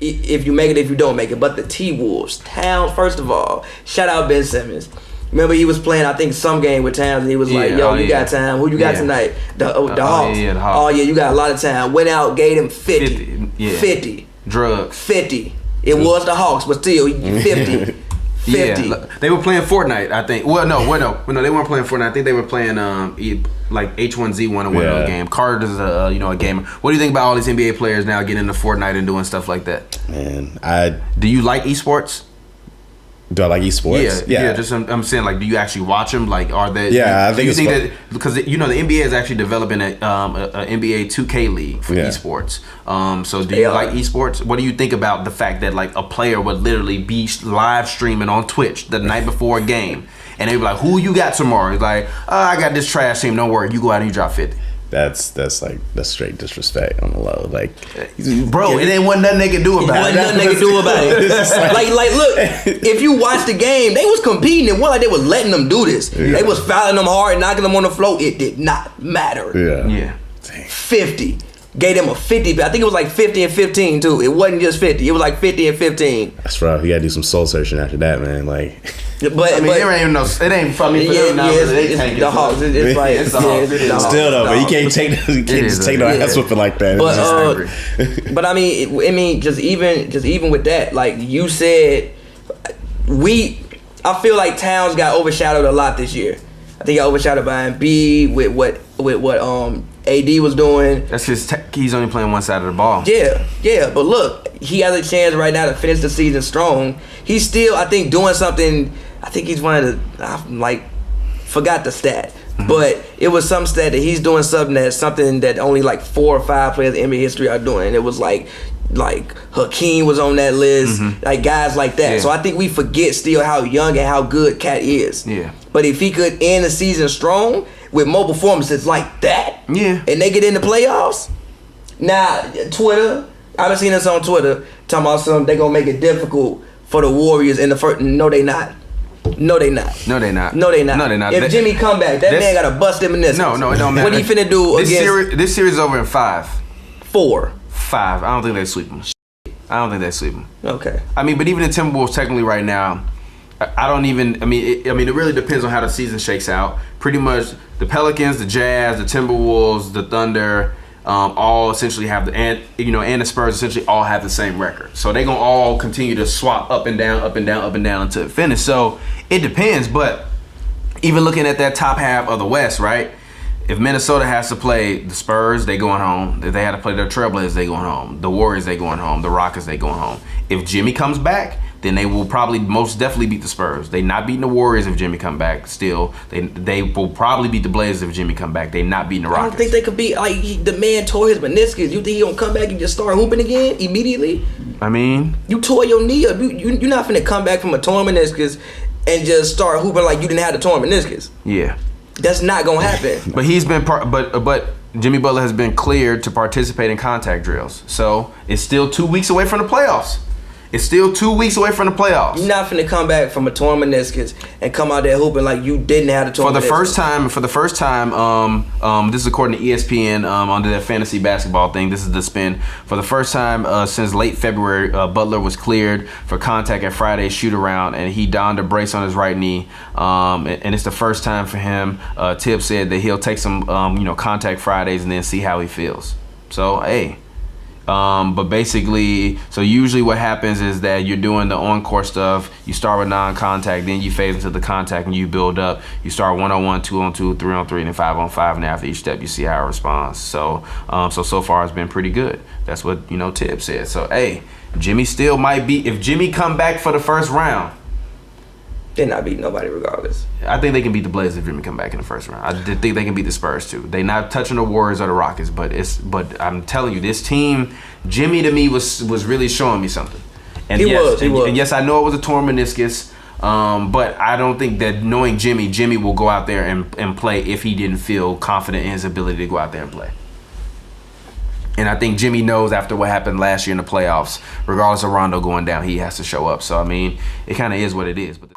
if you make it, if you don't make it. But the T-Wolves, Towns, first of all, shout out Ben Simmons. Remember he was playing, I think, some game with Towns, and he was like, yo, you got time. Who you got tonight? The Hawks. The Hawks. Oh, yeah, you got a lot of time. Went out, gave him 50. 50. Drugs. 50. It was the Hawks, but still, 50. 50. Yeah, they were playing Fortnite, I think. Well, no, they weren't playing Fortnite. I think they were playing like H1Z1 or one of the game. Carter's a gamer. What do you think about all these NBA players now getting into Fortnite and doing stuff like that? Man, do you like esports? Do I like esports? Yeah. Just I'm saying, like, do you actually watch them? Like, are they? Yeah, I think it's that because the NBA is actually developing a NBA 2K league for esports. So do you like esports? What do you think about the fact that like a player would literally be live streaming on Twitch the night before a game, and they be like, "Who you got tomorrow?" He's like, "I got this trash team. Don't worry, you go out and you drop 50." That's straight disrespect on the low. Like, bro, it ain't nothing they can do about it. Nothing they can do about it. like, look, if you watch the game, they was competing. It wasn't like they was letting them do this. Yeah. They was fouling them hard, knocking them on the floor. It did not matter. Yeah. Dang. 50. Gave them a 50. I think it was like 50 and 15 too. It wasn't just 50. It was like 50 and 15. That's rough. You gotta do some soul searching after that, man. Like, but there ain't it ain't funny for them now. It's the Hawks. It's like it's the Hawks. Still though, but you can't just take no ass whipping like that. But I mean, just even with that, like you said, I feel like Towns got overshadowed a lot this year. I think got overshadowed by Embiid with what AD was doing. That's because he's only playing one side of the ball. Yeah. But look, he has a chance right now to finish the season strong. He's still, I think, doing something. I think he's one of the, forgot the stat. Mm-hmm. But it was some stat that he's doing something that only like 4 or 5 players in NBA history are doing. And it was like Hakeem was on that list, like guys like that. Yeah. So I think we forget still how young and how good Cat is. Yeah. But if he could end the season strong with more performances like that, and they get in the playoffs, now Twitter, I've been seeing this on Twitter talking about something they gonna make it difficult for the Warriors in the first. No, they not. If Jimmy come back, that man gotta bust him in this. No, it don't matter. What he finna do this series is over in 5. 4. 5. I don't think they sweep them. Okay. I mean, but even the Timberwolves technically right now, it really depends on how the season shakes out. Pretty much the Pelicans, the Jazz, the Timberwolves, the Thunder, all essentially have and the Spurs essentially all have the same record. So they're gonna all continue to swap up and down until it finishes. So it depends, but even looking at that top half of the West, right? If Minnesota has to play the Spurs, they going home. If they had to play their Trailblazers, they going home. The Warriors, they going home. The Rockets, they going home. If Jimmy comes back, then they will probably most definitely beat the Spurs. They not beating the Warriors if Jimmy come back. Still, they will probably beat the Blazers if Jimmy come back. They not beating the Rockets. I don't think they could beat. Like the man tore his meniscus. You think he gonna come back and just start hooping again immediately? I mean, you tore your knee up. You're not finna come back from a torn meniscus and just start hooping like you didn't have the torn meniscus. Yeah, that's not gonna happen. But he's been but Jimmy Butler has been cleared to participate in contact drills. So it's still 2 weeks away from the playoffs. You're not finna come back from a torn meniscus and come out there hooping like you didn't have the torn meniscus. For the first time, this is according to ESPN under their fantasy basketball thing. This is the spin. For the first time since late February, Butler was cleared for contact at Friday's shoot-around, and he donned a brace on his right knee. And it's the first time for him. Tibbs said that he'll take some contact Fridays and then see how he feels. So, hey. But basically, so usually what happens is that you're doing the on-court stuff. You start with non-contact, then you phase into the contact, and you build up. You start 1-on-1, 2-on-2, 3-on-3, and then 5-on-5, and after each step, you see how it responds. So far it's been pretty good. That's what Tibbs said. So hey, Jimmy still might be. If Jimmy come back for the first round, they're not beating nobody regardless. I think they can beat the Blazers if Jimmy come back in the first round. I think they can beat the Spurs too. They not touching the Warriors or the Rockets, but I'm telling you, this team, Jimmy to me was really showing me something. And he was. And yes, I know it was a torn meniscus, but I don't think that knowing Jimmy will go out there and play if he didn't feel confident in his ability to go out there and play. And I think Jimmy knows after what happened last year in the playoffs, regardless of Rondo going down, he has to show up. So, I mean, it kind of is what it is. But